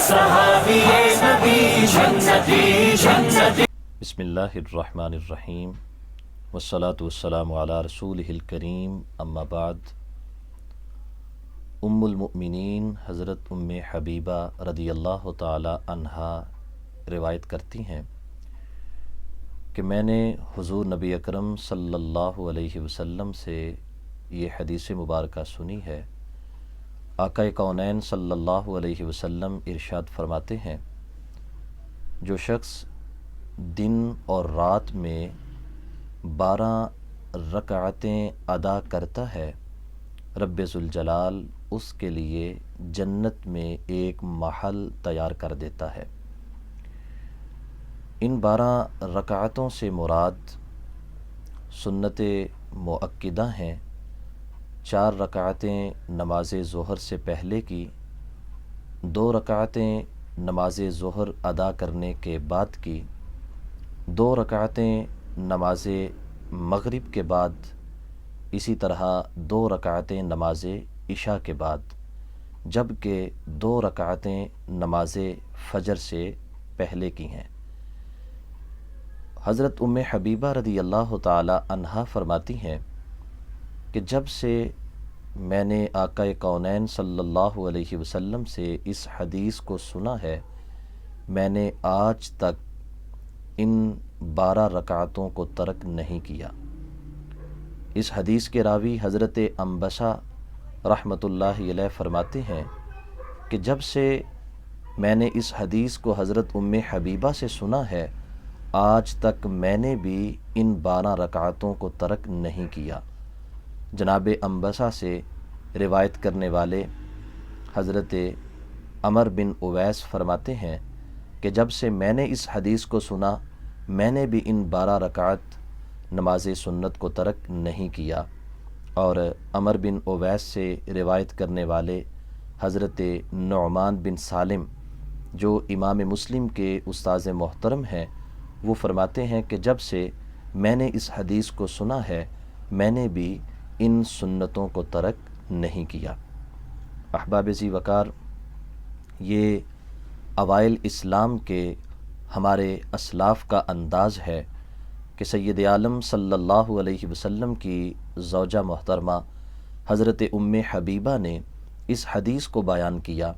صحابی نبی جنتی جنتی۔ بسم اللہ الرحمن الرحیم والصلاة والسلام علی رسولہ الکریم، اما بعد۔ ام المؤمنین حضرت ام حبیبہ رضی اللہ تعالی عنہا روایت کرتی ہیں کہ میں نے حضور نبی اکرم صلی اللہ علیہ وسلم سے یہ حدیث مبارکہ سنی ہے۔ آقا کونین صلی اللہ علیہ وسلم ارشاد فرماتے ہیں، جو شخص دن اور رات میں 12 رکعتیں ادا کرتا ہے، رب ذوالجلال اس کے لیے جنت میں ایک محل تیار کر دیتا ہے۔ ان 12 رکعتوں سے مراد سنت مؤکدہ ہیں۔ 4 رکعتیں نماز ظہر سے پہلے کی، 2 رکعتیں نماز ظہر ادا کرنے کے بعد کی، 2 رکعتیں نماز مغرب کے بعد، اسی طرح 2 رکعتیں نماز عشاء کے بعد، جبکہ 2 رکعتیں نماز فجر سے پہلے کی ہیں۔ حضرت ام حبیبہ رضی اللہ تعالی عنہا فرماتی ہیں کہ جب سے میں نے آقا کونین صلی اللہ علیہ وسلم سے اس حدیث کو سنا ہے، میں نے آج تک ان 12 رکعتوں کو ترک نہیں کیا۔ اس حدیث کے راوی حضرت انبسہ رحمۃ اللہ علیہ فرماتے ہیں کہ جب سے میں نے اس حدیث کو حضرت ام حبیبہ سے سنا ہے، آج تک میں نے بھی ان 12 رکعتوں کو ترک نہیں کیا۔ جناب انبسہ سے روایت کرنے والے حضرت عمر بن اویس فرماتے ہیں کہ جب سے میں نے اس حدیث کو سنا، میں نے بھی ان 12 رکعت نماز سنت کو ترک نہیں کیا۔ اور عمر بن اویس سے روایت کرنے والے حضرت نعمان بن سالم جو امام مسلم کے استاذ محترم ہیں، وہ فرماتے ہیں کہ جب سے میں نے اس حدیث کو سنا ہے، میں نے بھی ان سنتوں کو ترک نہیں کیا۔ احباب ذی وقار، یہ اوائل اسلام کے ہمارے اسلاف کا انداز ہے کہ سید عالم صلی اللہ علیہ وسلم کی زوجہ محترمہ حضرت ام حبیبہ نے اس حدیث کو بیان کیا،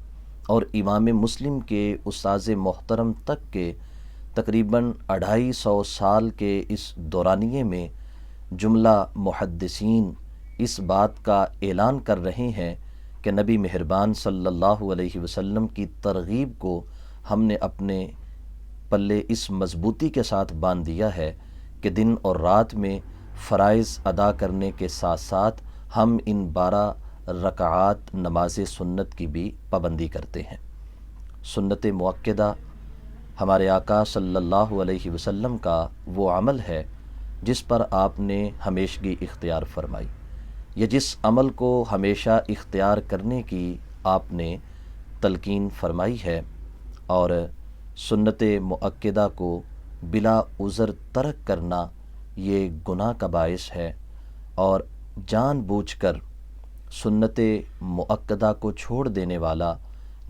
اور امام مسلم کے استاذ محترم تک کے تقریباً 250 سال کے اس دورانیے میں جملہ محدثین اس بات کا اعلان کر رہے ہیں کہ نبی مہربان صلی اللہ علیہ وسلم کی ترغیب کو ہم نے اپنے پلے اس مضبوطی کے ساتھ باندھ دیا ہے کہ دن اور رات میں فرائض ادا کرنے کے ساتھ ساتھ ہم ان 12 رکعات نماز سنت کی بھی پابندی کرتے ہیں۔ سنت مؤکدہ ہمارے آقا صلی اللہ علیہ وسلم کا وہ عمل ہے جس پر آپ نے ہمیشگی اختیار فرمائی، یا جس عمل کو ہمیشہ اختیار کرنے کی آپ نے تلقین فرمائی ہے، اور سنت مؤکدہ کو بلا عذر ترک کرنا یہ گناہ کا باعث ہے، اور جان بوجھ کر سنت مؤکدہ کو چھوڑ دینے والا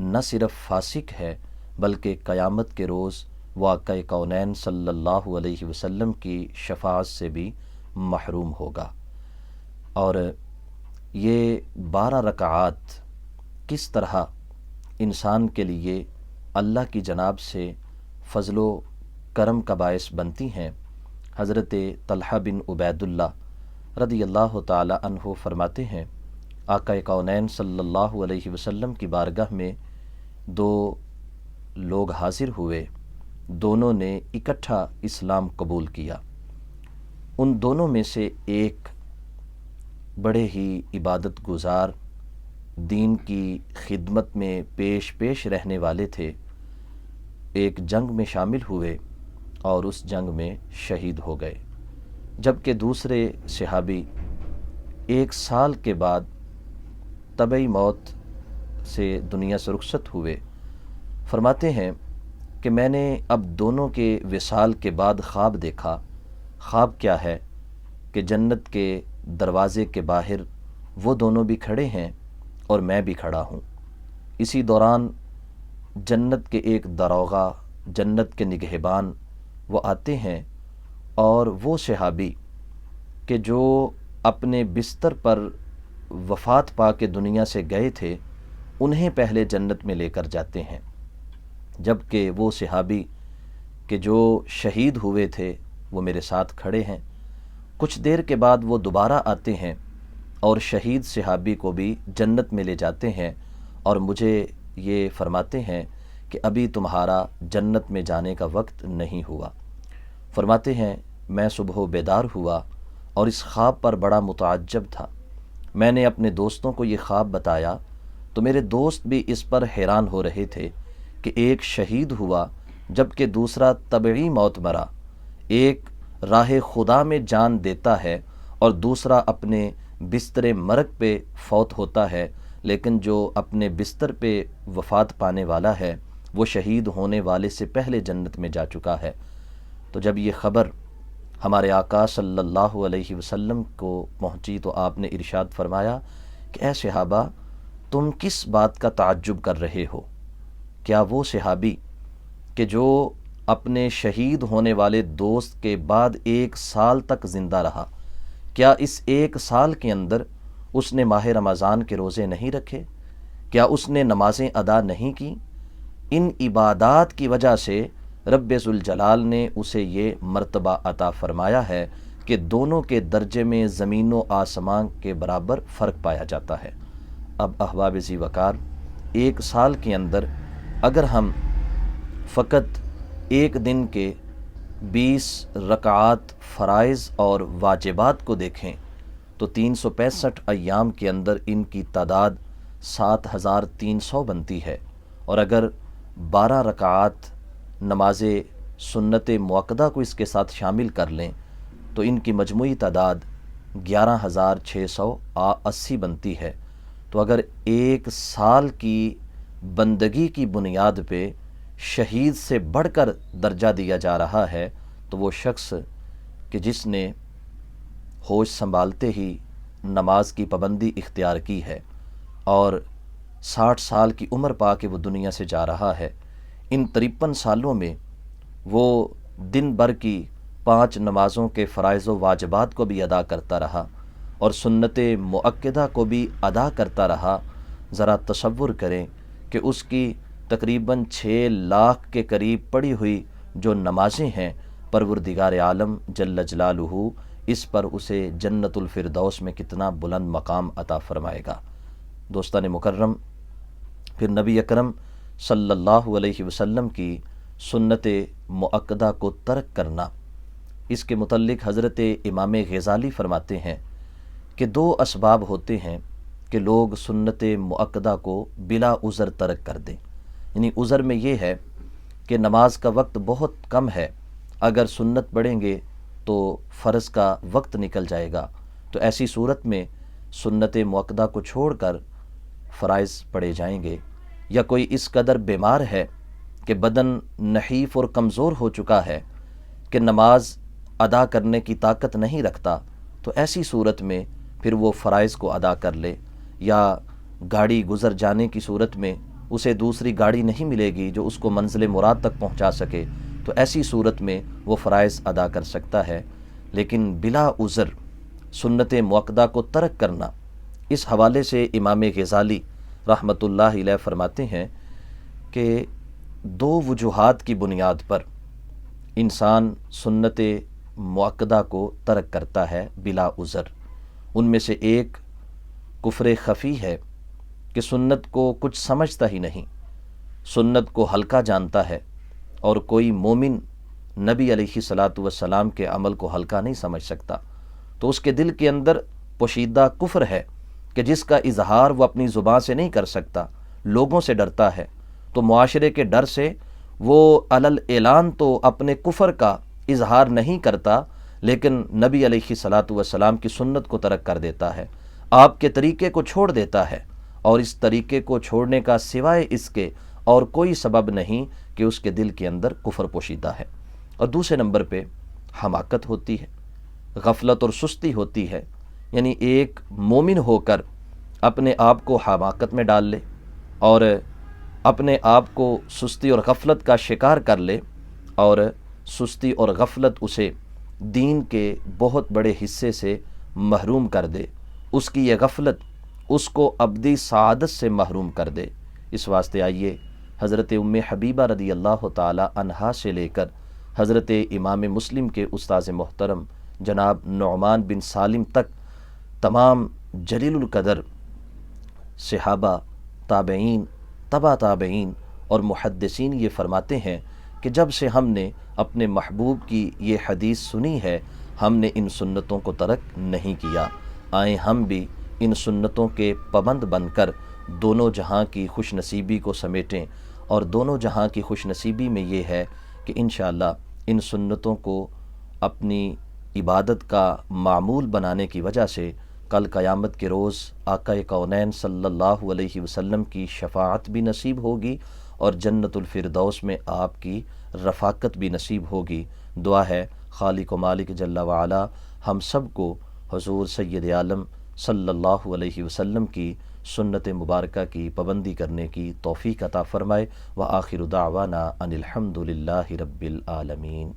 نہ صرف فاسق ہے بلکہ قیامت کے روز وہ آقا کونین صلی اللہ علیہ وسلم کی شفاعت سے بھی محروم ہوگا۔ اور یہ 12 رکعات کس طرح انسان کے لیے اللہ کی جناب سے فضل و کرم کا باعث بنتی ہیں، حضرت طلحہ بن عبید اللہ رضی اللہ تعالی عنہ فرماتے ہیں، آقا کونین صلی اللہ علیہ وسلم کی بارگاہ میں 2 لوگ حاضر ہوئے، دونوں نے اکٹھا اسلام قبول کیا۔ ان دونوں میں سے ایک بڑے ہی عبادت گزار، دین کی خدمت میں پیش رہنے والے تھے، ایک جنگ میں شامل ہوئے اور اس جنگ میں شہید ہو گئے، جبکہ دوسرے صحابی 1 سال کے بعد طبعی موت سے دنیا سے رخصت ہوئے۔ فرماتے ہیں کہ میں نے اب دونوں کے وصال کے بعد خواب دیکھا۔ خواب کیا ہے کہ جنت کے دروازے کے باہر وہ دونوں بھی کھڑے ہیں اور میں بھی کھڑا ہوں۔ اسی دوران جنت کے ایک داروغہ، جنت کے نگہبان وہ آتے ہیں، اور وہ صحابی کہ جو اپنے بستر پر وفات پا کے دنیا سے گئے تھے، انہیں پہلے جنت میں لے کر جاتے ہیں، جبکہ وہ صحابی کہ جو شہید ہوئے تھے وہ میرے ساتھ کھڑے ہیں۔ کچھ دیر کے بعد وہ دوبارہ آتے ہیں اور شہید صحابی کو بھی جنت میں لے جاتے ہیں، اور مجھے یہ فرماتے ہیں کہ ابھی تمہارا جنت میں جانے کا وقت نہیں ہوا۔ فرماتے ہیں میں صبح بیدار ہوا اور اس خواب پر بڑا متعجب تھا۔ میں نے اپنے دوستوں کو یہ خواب بتایا تو میرے دوست بھی اس پر حیران ہو رہے تھے کہ ایک شہید ہوا جبکہ دوسرا طبعی موت مرا، ایک راہ خدا میں جان دیتا ہے اور دوسرا اپنے بستر مرگ پہ فوت ہوتا ہے، لیکن جو اپنے بستر پہ وفات پانے والا ہے وہ شہید ہونے والے سے پہلے جنت میں جا چکا ہے۔ تو جب یہ خبر ہمارے آقا صلی اللہ علیہ وسلم کو پہنچی تو آپ نے ارشاد فرمایا کہ اے صحابہ، تم کس بات کا تعجب کر رہے ہو؟ کیا وہ صحابی کہ جو اپنے شہید ہونے والے دوست کے بعد 1 سال تک زندہ رہا، کیا اس 1 سال کے اندر اس نے ماہ رمضان کے روزے نہیں رکھے؟ کیا اس نے نمازیں ادا نہیں کی؟ ان عبادات کی وجہ سے رب ذوالجلال نے اسے یہ مرتبہ عطا فرمایا ہے کہ دونوں کے درجے میں زمین و آسمان کے برابر فرق پایا جاتا ہے۔ اب احباب ذی وقار، 1 سال کے اندر اگر ہم فقط ایک دن کے 20 رکعات فرائض اور واجبات کو دیکھیں تو 365 ایام کے اندر ان کی تعداد 7300 بنتی ہے، اور اگر 12 رکعات نماز سنت مؤکدہ کو اس کے ساتھ شامل کر لیں تو ان کی مجموعی تعداد 11680 بنتی ہے۔ تو اگر 1 سال کی بندگی کی بنیاد پہ شہید سے بڑھ کر درجہ دیا جا رہا ہے تو وہ شخص کہ جس نے ہوش سنبھالتے ہی نماز کی پابندی اختیار کی ہے اور 60 سال کی عمر پا کے وہ دنیا سے جا رہا ہے، ان 53 سالوں میں وہ دن بھر کی 5 نمازوں کے فرائض و واجبات کو بھی ادا کرتا رہا اور سنت مؤکدہ کو بھی ادا کرتا رہا۔ ذرا تصور کریں کہ اس کی تقریباً 6 لاکھ کے قریب پڑی ہوئی جو نمازیں ہیں، پروردگار عالم جل جلالہ اس پر اسے جنت الفردوس میں کتنا بلند مقام عطا فرمائے گا۔ دوستان مکرم، پھر نبی اکرم صلی اللہ علیہ وسلم کی سنت مؤکدہ کو ترک کرنا، اس کے متعلق حضرت امام غزالی فرماتے ہیں کہ 2 اسباب ہوتے ہیں کہ لوگ سنت مؤکدہ کو بلا عذر ترک کر دیں۔ یعنی عذر میں یہ ہے کہ نماز کا وقت بہت کم ہے، اگر سنت پڑھیں گے تو فرض کا وقت نکل جائے گا، تو ایسی صورت میں سنت مؤکدہ کو چھوڑ کر فرائض پڑھے جائیں گے۔ یا کوئی اس قدر بیمار ہے کہ بدن نحیف اور کمزور ہو چکا ہے کہ نماز ادا کرنے کی طاقت نہیں رکھتا، تو ایسی صورت میں پھر وہ فرائض کو ادا کر لے۔ یا گاڑی گزر جانے کی صورت میں اسے دوسری گاڑی نہیں ملے گی جو اس کو منزل مراد تک پہنچا سکے، تو ایسی صورت میں وہ فرائض ادا کر سکتا ہے۔ لیکن بلا عذر سنت مؤکدہ کو ترک کرنا، اس حوالے سے امام غزالی رحمۃ اللہ علیہ فرماتے ہیں کہ 2 وجوہات کی بنیاد پر انسان سنت مؤکدہ کو ترک کرتا ہے بلا عذر۔ ان میں سے ایک کفر خفی ہے کہ سنت کو کچھ سمجھتا ہی نہیں، سنت کو ہلکا جانتا ہے، اور کوئی مومن نبی علیہ الصلاۃ والسلام کے عمل کو ہلکا نہیں سمجھ سکتا، تو اس کے دل کے اندر پوشیدہ کفر ہے کہ جس کا اظہار وہ اپنی زبان سے نہیں کر سکتا، لوگوں سے ڈرتا ہے، تو معاشرے کے ڈر سے وہ علل اعلان تو اپنے کفر کا اظہار نہیں کرتا، لیکن نبی علیہ الصلاۃ والسلام کی سنت کو ترک کر دیتا ہے، آپ کے طریقے کو چھوڑ دیتا ہے، اور اس طریقے کو چھوڑنے کا سوائے اس کے اور کوئی سبب نہیں کہ اس کے دل کے اندر کفر پوشیدہ ہے۔ اور دوسرے نمبر پہ حماقت ہوتی ہے، غفلت اور سستی ہوتی ہے، یعنی ایک مومن ہو کر اپنے آپ کو حماقت میں ڈال لے اور اپنے آپ کو سستی اور غفلت کا شکار کر لے اور سستی اور غفلت اسے دین کے بہت بڑے حصے سے محروم کر دے، اس کی یہ غفلت اس کو ابدی سعادت سے محروم کر دے۔ اس واسطے آئیے حضرت ام حبیبہ رضی اللہ تعالی عنہا سے لے کر حضرت امام مسلم کے استاذ محترم جناب نعمان بن سالم تک تمام جلیل القدر صحابہ، تابعین، تبع تابعین اور محدثین یہ فرماتے ہیں کہ جب سے ہم نے اپنے محبوب کی یہ حدیث سنی ہے، ہم نے ان سنتوں کو ترک نہیں کیا۔ آئیں ہم بھی ان سنتوں کے پابند بن کر دونوں جہاں کی خوش نصیبی کو سمیٹیں، اور دونوں جہاں کی خوش نصیبی میں یہ ہے کہ انشاءاللہ ان سنتوں کو اپنی عبادت کا معمول بنانے کی وجہ سے کل قیامت کے روز آقا کونین صلی اللہ علیہ وسلم کی شفاعت بھی نصیب ہوگی اور جنت الفردوس میں آپ کی رفاقت بھی نصیب ہوگی۔ دعا ہے خالق و مالک جل وعلا ہم سب کو حضور سید عالم صلی اللہ علیہ وسلم کی سنت مبارکہ کی پابندی کرنے کی توفیق عطا فرمائے۔ وآخر دعوانا ان الحمد للہ رب العالمین۔